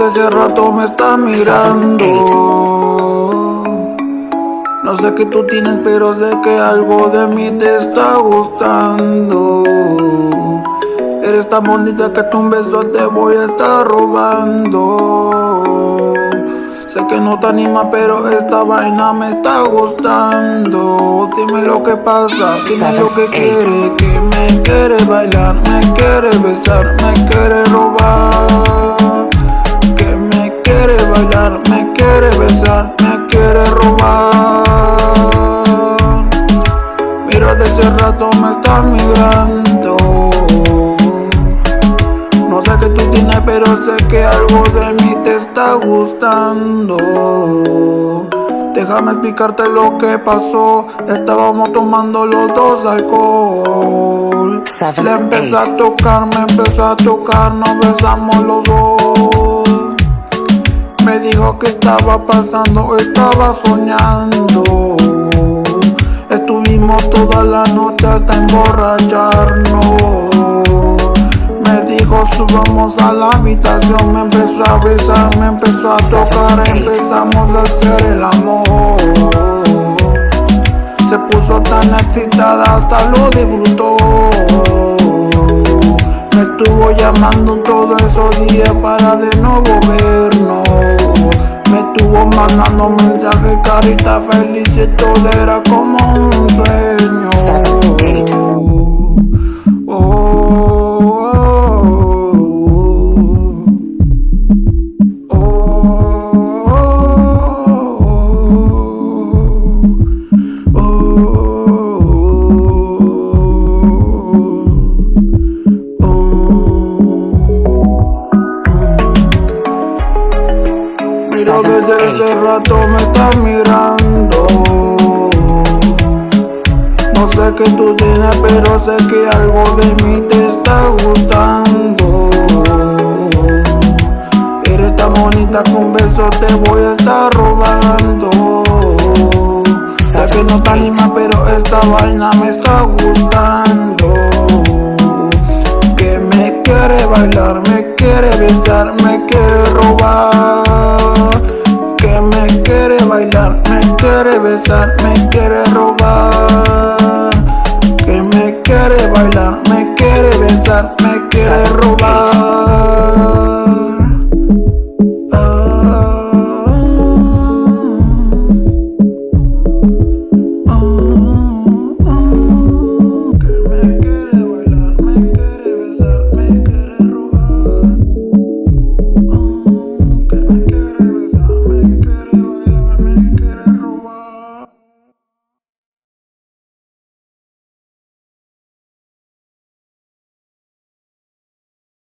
desde rato me está mirando. No sé qué tú tienes, pero sé que algo de mí te está gustando. Eres tan bonita que un beso te voy a estar robando. Sé que no te anima, pero esta vaina me está gustando. Dime lo que pasa, dime lo que quiere. Que me quiere bailar, me quiere besar, me quiere robar. Que me quiere bailar, me quiere besar, me quiere robar. Mira, desde rato me está mirando. No sé qué tú tienes, pero sé que algo de mí te está gustando. Déjame explicarte lo que pasó. Estábamos tomando los dos alcohol. Le empecé a tocar, me empezó a tocar, nos besamos los dos. Me dijo que estaba pasando, estaba soñando. Estuvimos toda la noche hasta emborracharnos. Me dijo subamos a la habitación, me empezó a besar, me empezó a tocar, empezamos a hacer el amor. Se puso tan excitada, hasta lo disfrutó. Me estuvo llamando todos esos días para de nuevo vernos. Me estuvo mandando mensajes, carita feliz y todo era como un sueño. Mira, desde ese rato me está mirando. No sé qué tú tienes, pero sé que algo de mí te está gustando. Eres tan bonita que un beso te voy a estar robando. Sé que no te anima, pero esta vaina me está gustando. Que me quiere bailar, me quiere besar, me quiere robar. Que me quiere bailar, me quiere besar, me quiere robar. Que me quiere bailar, me quiere besar, me quiere robar.